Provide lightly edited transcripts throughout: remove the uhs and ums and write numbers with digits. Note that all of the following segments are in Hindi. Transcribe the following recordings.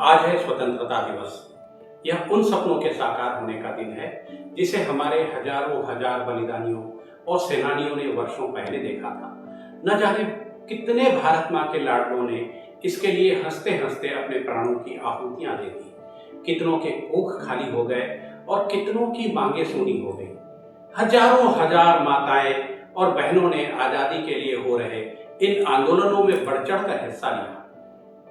आज है स्वतंत्रता दिवस। यह उन सपनों के साकार होने का दिन है जिसे हमारे हजारों हजार बलिदानियों और सेनानियों ने वर्षों पहले देखा था। न जाने कितने भारत माँ के लाडलों ने इसके लिए हंसते हंसते अपने प्राणों की आहुतियां दे दी। कितनों के कोख खाली हो गए और कितनों की मांगे सुनी हो गई। हजारों हजार माताएं और बहनों ने आजादी के लिए हो रहे इन आंदोलनों में बढ़ चढ़कर हिस्सा लिया।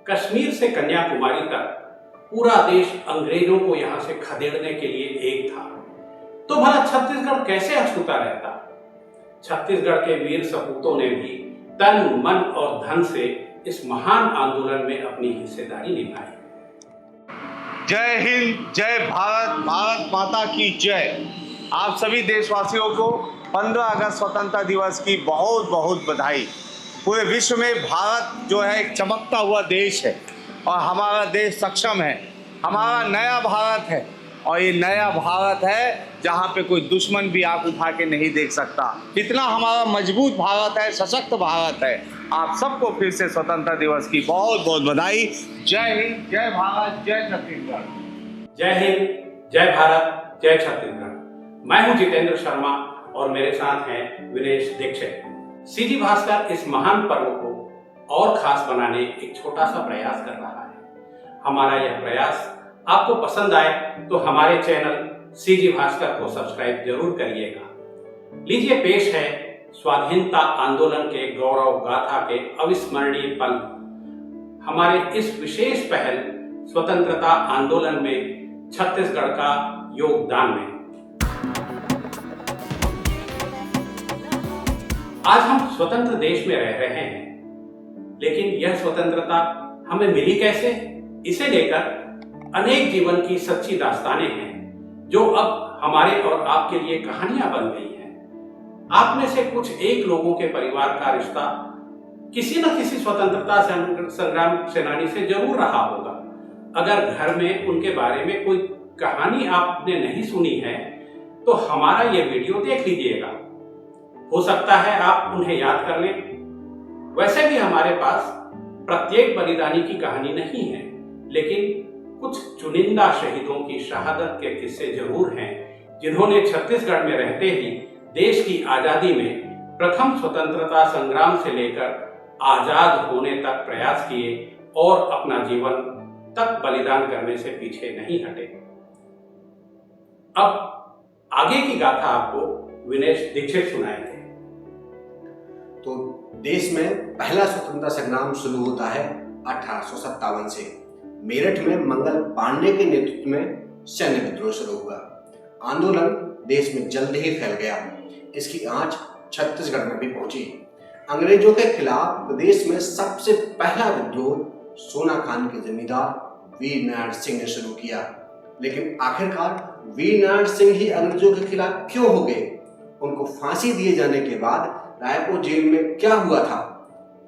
कश्मीर से कन्याकुमारी तक पूरा देश अंग्रेजों को यहां से खदेड़ने के लिए एक था। तो भला छत्तीसगढ़ कैसे अछूता रहता? छत्तीसगढ़ के वीर सपूतों ने भी तन मन और धन से इस महान आंदोलन में अपनी हिस्सेदारी निभाई। जय हिंद, जय भारत, भारत माता की जय। आप सभी देशवासियों को 15 अगस्त स्वतंत्रता दिवस की बहुत बहुत बधाई। पूरे विश्व में भारत जो है एक चमकता हुआ देश है और हमारा देश सक्षम है। हमारा नया भारत है और ये नया भारत है जहाँ पे कोई दुश्मन भी आंख उठा के नहीं देख सकता। कितना हमारा मजबूत भारत है, सशक्त भारत है। आप सबको फिर से स्वतंत्रता दिवस की बहुत बहुत बधाई। जय हिंद, जय भारत, जय छत्तीसगढ़। जय हिंद, जय भारत, जय छत्तीसगढ़। मैं हूं जितेंद्र शर्मा और मेरे साथ हैं विनेश दीक्षित। सीजी भास्कर इस महान पर्व को और खास बनाने एक छोटा सा प्रयास कर रहा है। हमारा यह प्रयास आपको पसंद आए तो हमारे चैनल सीजी भास्कर को सब्सक्राइब जरूर करिएगा। लीजिए पेश है स्वाधीनता आंदोलन के गौरव गाथा के अविस्मरणीय पल हमारे इस विशेष पहल स्वतंत्रता आंदोलन में छत्तीसगढ़ का योगदान में। आज हम स्वतंत्र देश में रह रहे हैं, लेकिन यह स्वतंत्रता हमें मिली कैसे? इसे लेकर अनेक जीवन की सच्ची दास्तानें हैं जो अब हमारे और आपके लिए कहानियां बन गई हैं। आप में से कुछ एक लोगों के परिवार का रिश्ता किसी न किसी स्वतंत्रता संग्राम सेनानी से जरूर रहा होगा। अगर घर में उनके बारे में कोई कहानी आपने नहीं सुनी है तो हमारा यह वीडियो देख लीजिएगा। हो सकता है आप उन्हें याद कर लें। वैसे भी हमारे पास प्रत्येक बलिदानी की कहानी नहीं है, लेकिन कुछ चुनिंदा शहीदों की शहादत के किस्से जरूर हैं जिन्होंने छत्तीसगढ़ में रहते ही देश की आजादी में प्रथम स्वतंत्रता संग्राम से लेकर आजाद होने तक प्रयास किए और अपना जीवन तक बलिदान करने से पीछे नहीं हटे। अब आगे की गाथा आपको विनेश दीक्षित सुनाएंगे। तो देश में पहला स्वतंत्रता संग्राम शुरू होता है 1857 से। मेरठ में मंगल पांडे के नेतृत्व में सैन्य विद्रोह शुरू हुआ। आंदोलन देश में जल्द ही फैल गया। इसकी आंच छत्तीसगढ़ में भी पहुंची। अंग्रेजों के खिलाफ प्रदेश में सबसे पहला विद्रोह सोना खान के जमींदार वीर नारायण सिंह ने शुरू किया। लेकिन आखिरकार वीर नारायण सिंह ही अंग्रेजों के खिलाफ क्यों हो गए? उनको फांसी दिए जाने के बाद रायपुर जेल में क्या हुआ था?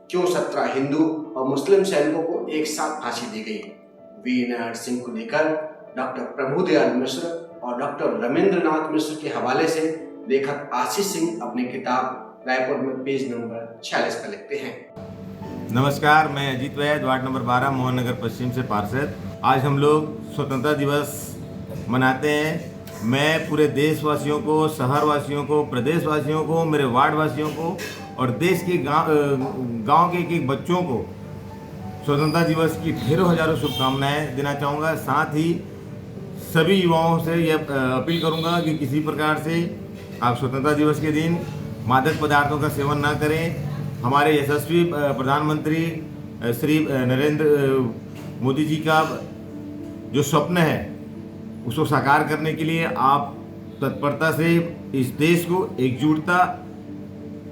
क्यों 17 हिंदू और मुस्लिम सैनिकों को एक साथ फांसी दी गई? वीर नारायण सिंह को लेकर डॉक्टर प्रभुदयाल मिश्र और डॉक्टर रमेंद्रनाथ मिश्र के हवाले से लेखक आशीष सिंह अपनी किताब रायपुर में पेज नंबर 46 पर लिखते हैं। नमस्कार, मैं अजीत वैद, वार्ड नंबर 12, मोहन नगर पश्चिम से पार्षद। आज हम लोग स्वतंत्रता दिवस मनाते हैं। मैं पूरे देशवासियों को, शहर वासियों को, प्रदेश वासियों को, मेरे वार्ड वासियों को और देश के गांव के एक बच्चों को स्वतंत्रता दिवस की ढेरों हजारों शुभकामनाएं देना चाहूँगा। साथ ही सभी युवाओं से यह अपील करूँगा कि किसी प्रकार से आप स्वतंत्रता दिवस के दिन मादक पदार्थों का सेवन ना करें। हमारे यशस्वी प्रधानमंत्री श्री नरेंद्र मोदी जी का जो स्वप्न है उसको साकार करने के लिए आप तत्परता से इस देश को एकजुटता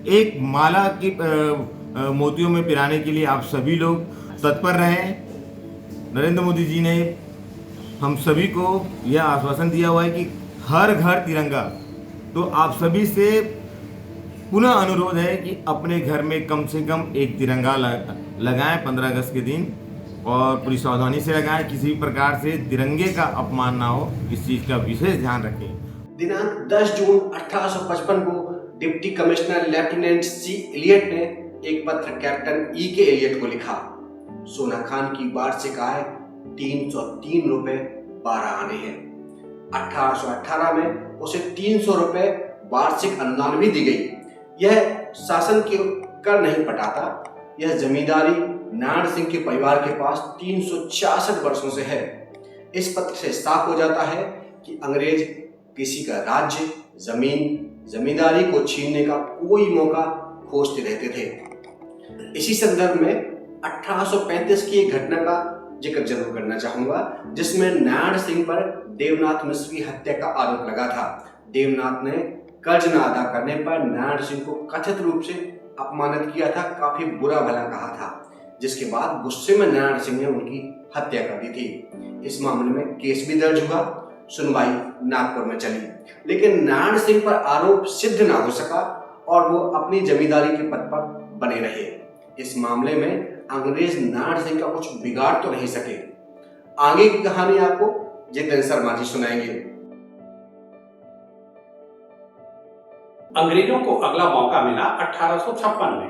एक माला की मोतियों में पिराने के लिए आप सभी लोग तत्पर रहें। नरेंद्र मोदी जी ने हम सभी को यह आश्वासन दिया हुआ है कि हर घर तिरंगा। तो आप सभी से पुनः अनुरोध है कि अपने घर में कम से कम एक तिरंगा लगाएं 15 अगस्त के दिन और पूरी सावधानी से लगाएं। किसी प्रकार से तिरंगे का अपमान ना हो, इस चीज़ का विशेष ध्यान रखें। दिनांक 10 जून 1855 को डिप्टी कमिश्नर लेफ्टिनेंट सी एलियट ने एक पत्र कैप्टन ई के एलियट को लिखा। सोना खान की वार्षिक आय 303 रुपए 12 आने हैं। 1818 में उसे 300 रुपए वार्षिक अनुदान भी दी गई। यह शासन के कर नहीं पटाता। यह जमींदारी नारायण सिंह के परिवार के पास 366 वर्षों से है। इस पत्र से साफ हो जाता है कि अंग्रेज किसी का राज्य, जमीन, जमींदारी को छीनने का कोई मौका खोजते रहते थे। इसी संदर्भ में 1835 की एक घटना का जिक्र जरूर करना चाहूंगा, जिसमें नारायण सिंह पर देवनाथ मिश्र की हत्या का आरोप लगा था। देवनाथ ने कर्ज न अदा करने पर नारायण सिंह को कथित रूप से अपमानित किया था, काफी बुरा भला कहा था, जिसके बाद गुस्से में नारायण सिंह ने उनकी हत्या कर दी थी। इस मामले में केस भी दर्ज हुआ। सुनवाई नागपुर में चली, लेकिन नारायण सिंह पर आरोप सिद्ध ना हो सका और वो अपनी जमींदारी के पद पर बने रहे। इस मामले में अंग्रेज नारायण सिंह का कुछ बिगाड़ तो नहीं सके। आगे की कहानी आपको जितेंद्र शर्मा जी सुनाएंगे। अंग्रेजों को अगला मौका मिला 1856 में।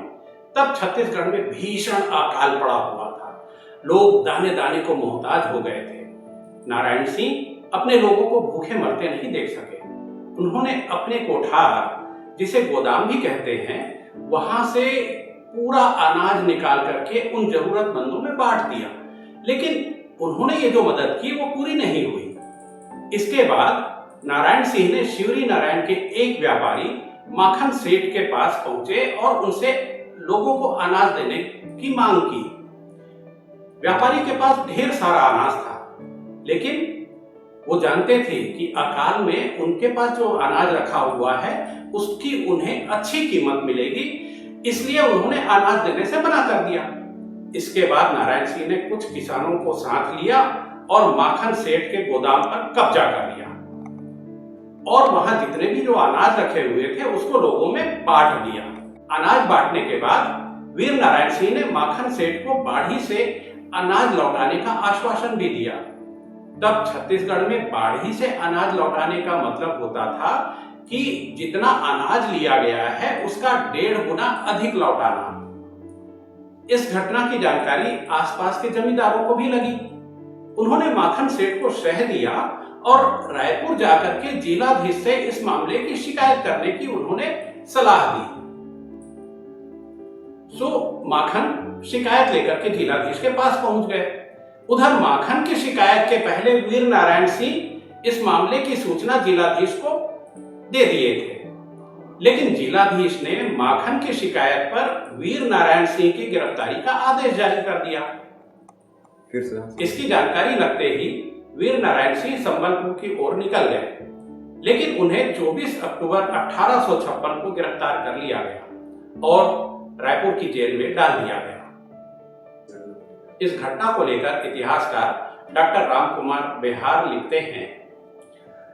तब छत्तीसगढ़ में भीषण अकाल पड़ा हुआ था। लोग दाने दाने को मोहताज हो गए थे। नारायण सिंह अपने लोगों को भूखे मरते नहीं देख सके। उन्होंने अपने कोठार, जिसे गोदाम भी कहते हैं, वहां से पूरा अनाज निकाल करके उन जरूरतमंदों में बांट दिया। लेकिन उन्होंने ये जो मदद की वो पूरी नहीं हुई। इसके बाद नारायण सिंह ने शिवरी नारायण के एक व्यापारी माखन सेठ के पास पहुंचे और उनसे लोगों को अनाज देने की मांग की। व्यापारी के पास ढेर सारा अनाज था, लेकिन वो जानते थे कि अकाल में उनके पास जो अनाज रखा हुआ है उसकी उन्हें अच्छी कीमत मिलेगी, इसलिए उन्होंने अनाज देने से मना कर दिया। इसके बाद नारायण सिंह ने कुछ किसानों को साथ लिया और माखन सेठ के गोदाम पर कब्जा कर लिया और वहां जितने भी जो अनाज रखे हुए थे उसको लोगों में बांट दिया। अनाज बांटने के बाद वीर नारायण सिंह ने माखन सेठ को बाढ़ी से अनाज लौटाने का आश्वासन भी दिया। तब छत्तीसगढ़ में बाढ़ी से अनाज लौटाने का मतलब होता था कि जितना अनाज लिया गया है उसका 1.5 गुना अधिक लौटाना। इस घटना की जानकारी आसपास के जमींदारों को भी लगी। उन्होंने माखन सेठ को शह दिया और रायपुर जाकर के जिलाधीश से इस मामले की शिकायत करने की उन्होंने सलाह दी। माखन शिकायत लेकर के जिलाधीश के पास पहुंच गए। उधर माखन की शिकायत के पहले वीर नारायण सिंह इस मामले की सूचना जिलाधीश को दे दिए थे, लेकिन जिलाधीश ने माखन की शिकायत पर वीर नारायण सिंह की गिरफ्तारी का आदेश जारी कर दिया। इसकी जानकारी लगते ही वीर नारायण सिंह संबलपुर की ओर निकल गए, लेकिन उन्हें 24 अक्टूबर 1856 को गिरफ्तार कर लिया गया और रायपुर की जेल में डाल दिया गया। इस घटना को लेकर इतिहासकार डॉक्टर राम कुमार बेहार लिखते हैं,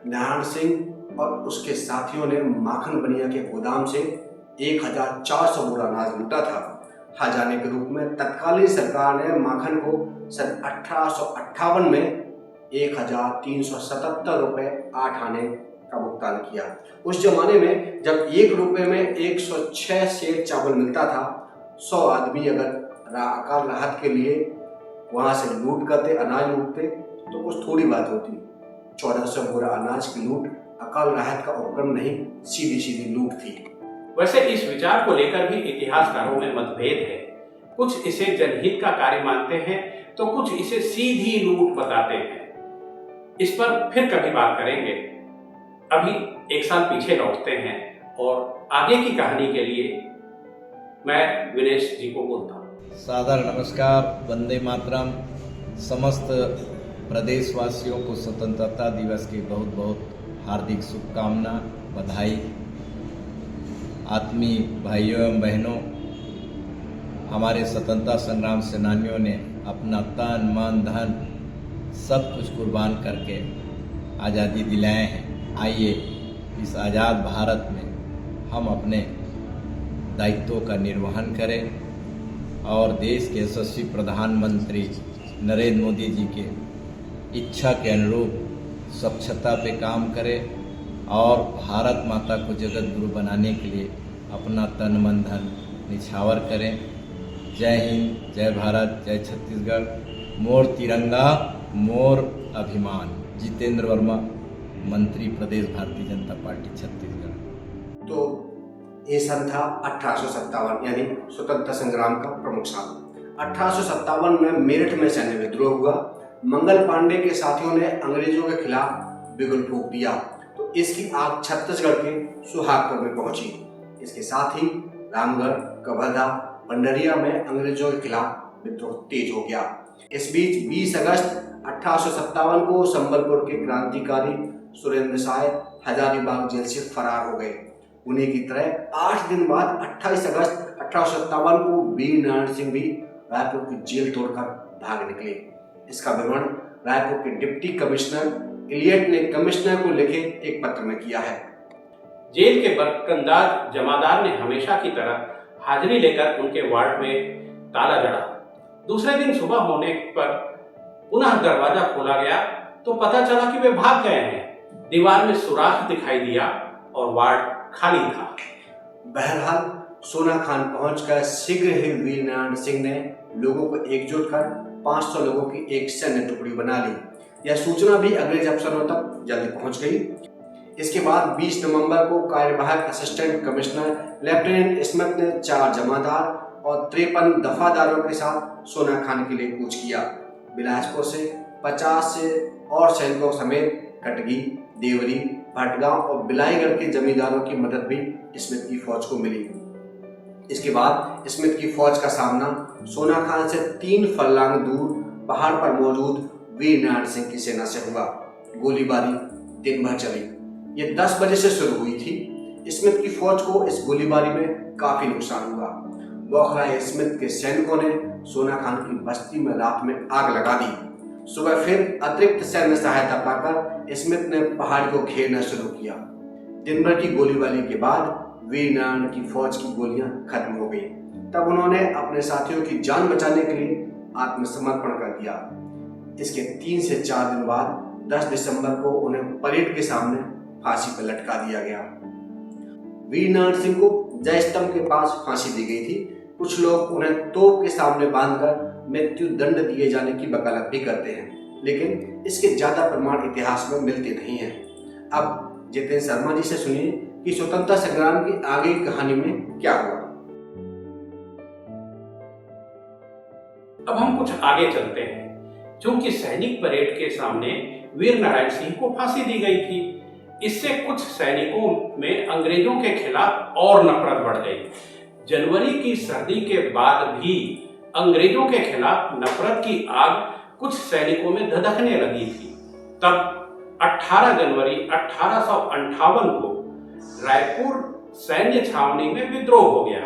नारायण सिंह और उसके साथियों ने माखन बनिया के गोदाम से 1400 बोरा अनाज लूटा था। खजाने के रूप में तत्कालीन सरकार ने माखन को सन 1858 में 1377 रुपए 8 आने का भुगतान किया। उस जमाने में जब 1 रुपए में 106 सेर चावल मिलता था, 100 आदमी अगर अकाल राहत के लिए वहां से लूट करते, अनाज लूटते, तो कुछ थोड़ी बात होती। 1400 बोरा अनाज की लूट अकाल राहत का उपक्रम नहीं, सीधी सीधी लूट थी। वैसे इस विचार को लेकर भी इतिहासकारों में मतभेद है। कुछ इसे जनहित का कार्य मानते हैं तो कुछ इसे सीधी लूट बताते हैं। इस पर फिर कभी बात करेंगे। अभी 1 साल पीछे लौटते हैं और आगे की कहानी के लिए मैं विनेश जी को बोलता हूँ। सादर नमस्कार, वंदे मातरम। समस्त प्रदेशवासियों को स्वतंत्रता दिवस की बहुत बहुत हार्दिक शुभकामना, बधाई। आत्मीय भाइयों एवं बहनों, हमारे स्वतंत्रता संग्राम सेनानियों ने अपना तन मन धन सब कुछ कुर्बान करके आज़ादी दिलाए हैं। आइए इस आज़ाद भारत में हम अपने दायित्वों का निर्वहन करें और देश के यशस्वी प्रधानमंत्री नरेंद्र मोदी जी के इच्छा के अनुरूप स्वच्छता पे काम करें और भारत माता को जगत गुरु बनाने के लिए अपना तन मन धन निछावर करें। जय हिंद, जय भारत, जय छत्तीसगढ़। मोर तिरंगा मोर अभिमान। जितेंद्र वर्मा, मंत्री प्रदेश भारतीय जनता पार्टी छत्तीसगढ़। तो ये सन था 1857 यानी स्वतंत्रता संग्राम का प्रमुख साल। 1857 में मेरठ में सैन्य विद्रोह हुआ। मंगल पांडे के साथियों ने अंग्रेजों के खिलाफ बिगुल फूंक दिया तो इसकी आग छत्तीसगढ़ के सुहागपुर में पहुंची। इसके साथ ही रामगढ़, कवर्धा, पंडरिया में अंग्रेजों के खिलाफ विद्रोह तेज हो गया। इस बीच 20 अगस्त 1857 को संबलपुर के क्रांतिकारी सुरेंद्र साय हजारीबाग जेल से फरार हो गए। उन्हीं की तरह 8 दिन बाद 28 अगस्त 1857 को वीर नारायण सिंह भी रायपुर की जेल तोड़कर भाग निकले। इसका विवरण रायपुर के डिप्टी कमिश्नर इलियट ने कमिश्नर को लिखे एक पत्र में किया है। जेल के बरकंदाज जमादार ने हमेशा की तरह हाजिरी लेकर उनके वार्ड में ताला जड़ा। दूसरे दिन सुबह होने पर पुनः दरवाजा खोला गया तो पता चला कि वे भाग गए हैं। दीवार में सुराख दिखाई दिया और वार्ड खाली था। बहरहाल सोना खान पहुंचकर शीघ्र ही वीर नारायण सिंह ने लोगों को एकजुट कर 500 लोगों की एक सैन्य टुकड़ी बना ली। यह सूचना भी अंग्रेज अफसरों तक जल्दी पहुंच गई। इसके बाद 20 नवंबर को कार्यवाहक असिस्टेंट कमिश्नर लेफ्टिनेंट स्मिथ ने 4 जमादार और 53 दफादारों के साथ सोना खान के लिए कूच किया। बिलासपुर से 50 से और सैनिकों समेत कटगी, देवरी, भटगांव और बिलाईगढ़ के जमींदारों की मदद भी स्मिथ की फौज को मिली। इसके बाद स्मिथ की फौज का सामना सोना खान से 3 फरलांग दूर पहाड़ पर मौजूद वीर नारायण सिंह की सेना से हुआ। गोलीबारी दिन भर चली। ये 10 बजे से शुरू हुई थी। स्मिथ की फौज को इस गोलीबारी में काफी नुकसान हुआ। बौखलाए स्मिथ के सैनिकों ने सोना खान की बस्ती में रात में आग लगा दी। सुबह फिर अतिरिक्त सैन्य सहायता पाकर स्मिथ ने पहाड़ को घेरना शुरू किया। दिन भर की गोलीबारी के बाद वीर नारायण की फौज की गोलियां खत्म हो गई। तब उन्होंने अपने साथियों की जान बचाने के लिए आत्मसमर्पण कर दिया। इसके 3 से 4 दिन बाद 10 दिसंबर को उन्हें परेड के सामने फांसी पर लटका दिया गया। वीर नारायण सिंह को जय स्तंभ के पास फांसी दी गई थी। कुछ लोग उन्हें तोप के सामने बांधकर मृत्यु दंड दिए जाने की वकालत भी करते हैं, लेकिन इसके ज्यादा प्रमाण इतिहास में मिलते नहीं हैं। अब जितेंद्र शर्मा जी से सुनिए कि स्वतंत्रता संग्राम की आगे की कहानी में क्या हुआ। अब हम कुछ आगे चलते हैं। चूंकि सैनिक परेड के सामने वीर नारायण सिंह को फांसी दी गई थी, इससे कुछ सैनिकों में अंग्रेजों के खिलाफ और नफरत बढ़ गई। जनवरी की सर्दी के बाद भी अंग्रेजों के खिलाफ नफरत की आग कुछ सैनिकों में धधकने लगी थी। तब 18 जनवरी 1858 को रायपुर सैन्य छावनी में विद्रोह हो गया।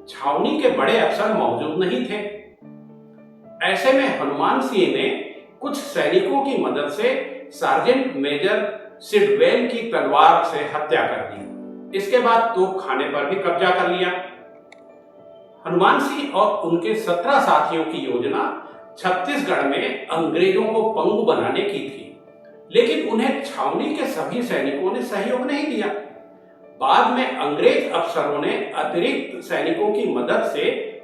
छावनी के बड़े अफसर मौजूद नहीं थे। ऐसे में हनुमान सिंह ने कुछ सैनिकों की मदद से सार्जेंट मेजर सिडवेल की तलवार से हत्या कर दी। इसके बाद तोप खाने पर भी कब्जा कर लिया। हनुमान सिंह और उनके 17 साथियों की योजना छत्तीसगढ़ में अंग्रेजों को पंगु बनाने की थी, लेकिन उन्हें छावनी के सभी सैनिकों ने सहयोग नहीं दिया। बाद में अंग्रेज अफसरों ने अतिरिक्त सैनिकों की मदद से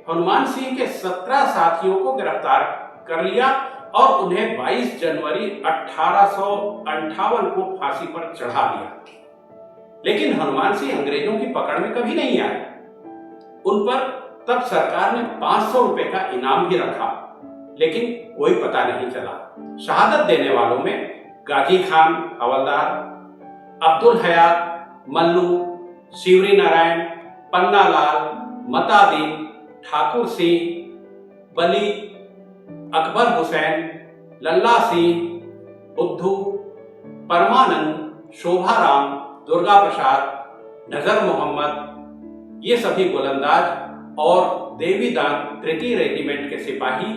हनुमान सिंह के 17 साथियों को गिरफ्तार कर लिया और उन्हें 22 जनवरी 1858 को फांसी पर चढ़ा दिया। लेकिन हनुमान सिंह अंग्रेजों की पकड़ में कभी नहीं आए। उन पर तब सरकार ने 500 रुपए का इनाम भी रखा, लेकिन कोई पता नहीं चला। शहादत देने वालों में गाजी खान हवलदार, अब्दुल हयात, मल्लू, शिवरी नारायण, पन्नालाल, मतादीन, ठाकुर सिंह, बली, अकबर हुसैन, लल्ला सिंह, बुद्धू, परमानंद, शोभाराम, दुर्गा प्रसाद, नजर मोहम्मद, ये सभी गोलंदाज और देवीदान तृतीय रेजिमेंट के सिपाही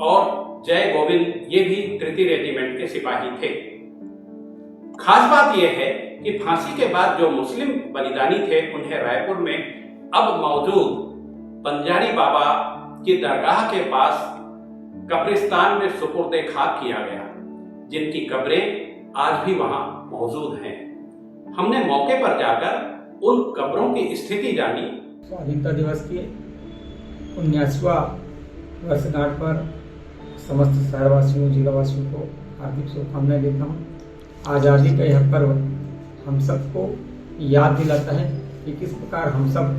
और जय गोविंद ये भी तृतीय रेजिमेंट के सिपाही थे। खास बात यह है कि फांसी के बाद जो मुस्लिम बलिदानी थे उन्हें रायपुर में अब मौजूद बंजारी बाबा की दरगाह के पास कब्रिस्तान में सुपुर्दे खाक किया गया, जिनकी कब्रें आज भी वहां मौजूद हैं। हमने मौके पर जाकर उन कब्रों की स्थिति जानी। स्वाधीनता दिवस की 79वां वर्षगांठ पर समस्त शहरवासियों जिलावासियों को हार्दिक शुभकामनाएं देता हूँ। आज़ादी का यह पर्व हम सबको याद दिलाता है कि किस प्रकार हम सब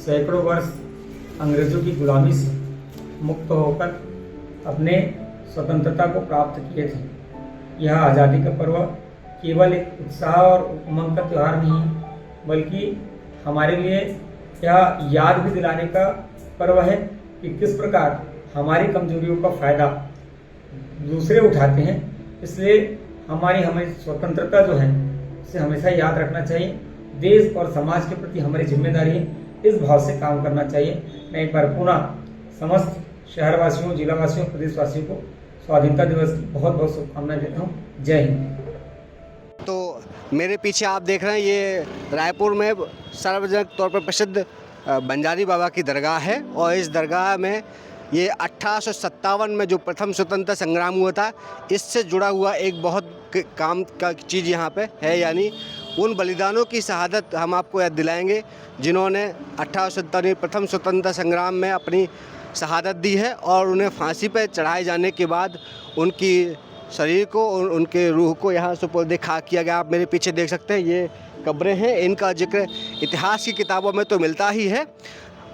सैकड़ों वर्ष अंग्रेज़ों की गुलामी से मुक्त होकर अपने स्वतंत्रता को प्राप्त किए थे। यह आज़ादी का पर्व केवल एक उत्साह और उमंग का त्यौहार नहीं है, बल्कि हमारे लिए यह याद भी दिलाने का पर्व है कि किस प्रकार हमारी कमजोरियों का फ़ायदा दूसरे उठाते हैं। इसलिए हमें स्वतंत्रता जो है उसे हमेशा याद रखना चाहिए। देश और समाज के प्रति हमारी जिम्मेदारी है, इस भाव से काम करना चाहिए। मैं एक बार पुनः समस्त शहरवासियों, जिलावासियों, प्रदेशवासियों को स्वाधीनता दिवस की बहुत बहुत शुभकामनाएं देता हूँ। जय हिंद। तो मेरे पीछे आप देख रहे हैं, ये रायपुर में सार्वजनिक तौर पर प्रसिद्ध बंजारी बाबा की दरगाह है और इस दरगाह में ये 1857 में जो प्रथम स्वतंत्रता संग्राम हुआ था, इससे जुड़ा हुआ एक बहुत काम का चीज़ यहाँ पे है, यानी उन बलिदानों की शहादत हम आपको याद दिलाएंगे जिन्होंने 1857 प्रथम स्वतंत्रता संग्राम में अपनी शहादत दी है और उन्हें फांसी पर चढ़ाए जाने के बाद उनकी शरीर को, उनके रूह को यहाँ सुपुर्द खाक किया गया। आप मेरे पीछे देख सकते हैं, ये कब्रें हैं। इनका जिक्र इतिहास की किताबों में तो मिलता ही है,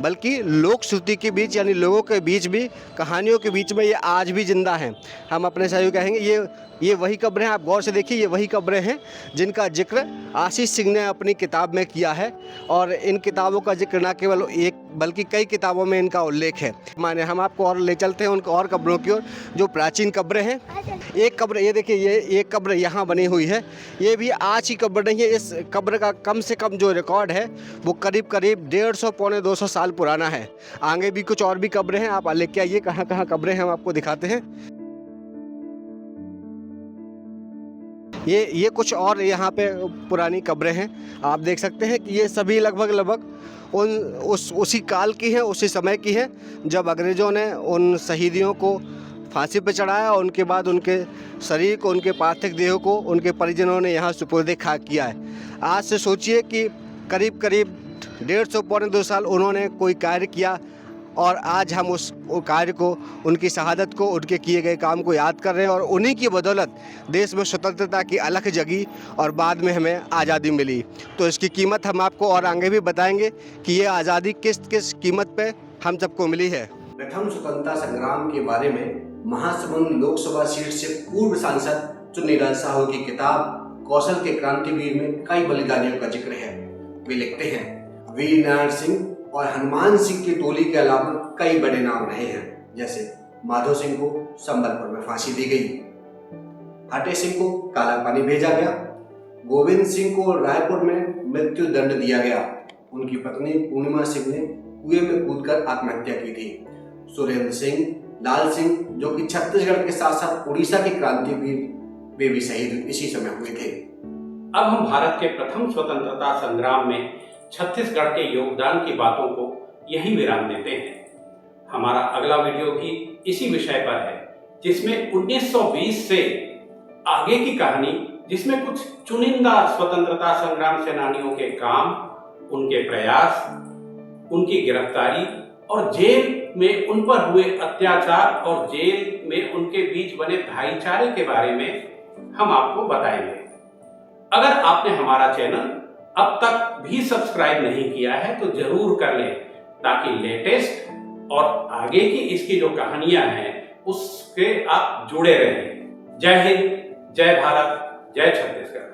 बल्कि लोक श्रुति के बीच यानी लोगों के बीच भी, कहानियों के बीच में ये आज भी जिंदा हैं। हम अपने सहयोग कहेंगे ये वही कब्रें हैं। आप गौर से देखिए, ये वही कब्रें हैं जिनका जिक्र आशीष सिंह ने अपनी किताब में किया है और इन किताबों का जिक्र न केवल एक बल्कि कई किताबों में इनका उल्लेख है। माने हम आपको और ले चलते हैं उन और कब्रों की ओर जो प्राचीन कब्रें हैं। एक कब्र ये देखिए, ये एक कब्र यहाँ बनी हुई है, ये भी आज की कब्र नहीं है। इस कब्र का कम से कम जो रिकॉर्ड है वो करीब 150 पौने 200 साल पुराना है। आगे भी कुछ और भी कब्रें हैं, आप लेके आइए कहाँ कहाँ कब्रें हैं हम आपको दिखाते हैं। ये कुछ और यहाँ पे पुरानी कब्रें हैं। आप देख सकते हैं कि ये सभी लगभग उसी काल की है, उसी समय की है जब अंग्रेज़ों ने उन शहीदियों को फांसी पर चढ़ाया और उनके बाद उनके शरीर को, उनके पार्थिव देह को उनके परिजनों ने यहाँ सुपुर्द खाक किया है। आज से सोचिए कि करीब 150 पौने 2 साल उन्होंने कोई कार्य किया और आज हम उस कार्य को, उनकी शहादत को, उनके किए गए काम को याद कर रहे हैं और उन्हीं की बदौलत देश में स्वतंत्रता की अलख जगी और बाद में हमें आज़ादी मिली। तो इसकी कीमत हम आपको और आगे भी बताएंगे कि ये आज़ादी किस किस कीमत पे हम सबको मिली है। प्रथम स्वतंत्रता संग्राम के बारे में महासमुंद लोकसभा सीट से पूर्व सांसद चुन्नीलाल साहू की किताब कौशल के क्रांतिवीर में कई बलिदानियों का जिक्र है। वे लिखते हैं, वीर नारायण सिंह और हनुमान सिंह की टोली के अलावा कई बड़े नाम रहे हैं, जैसे माधो सिंह को संबलपुर में फांसी दी गई, हाटे सिंह को काला पानी भेजा गया, गोविंद सिंह को रायपुर में मृत्यु दंड दिया गया, उनकी पत्नी पूर्णिमा सिंह ने कुएं में कूदकर आत्महत्या की थी, सुरेंद्र सिंह, लाल सिंह जो कि छत्तीसगढ़ के साथ साथ उड़ीसा के क्रांतिवीर, वे भी शहीद इसी समय हुए थे। अब हम भारत के प्रथम स्वतंत्रता संग्राम में छत्तीसगढ़ के योगदान की बातों को यही विराम देते हैं। हमारा अगला वीडियो भी इसी विषय पर है, जिसमें 1920 से आगे की कहानी, जिसमें कुछ चुनिंदा स्वतंत्रता संग्राम सेनानियों के काम, उनके प्रयास, उनकी गिरफ्तारी और जेल में उन पर हुए अत्याचार और जेल में उनके बीच बने भाईचारे के बारे में हम आपको बताएंगे। अगर आपने हमारा चैनल अब तक भी सब्सक्राइब नहीं किया है तो जरूर कर लें, ताकि लेटेस्ट और आगे की इसकी जो कहानियां हैं उसके आप जुड़े रहें। जय हिंद, जय भारत, जय छत्तीसगढ़।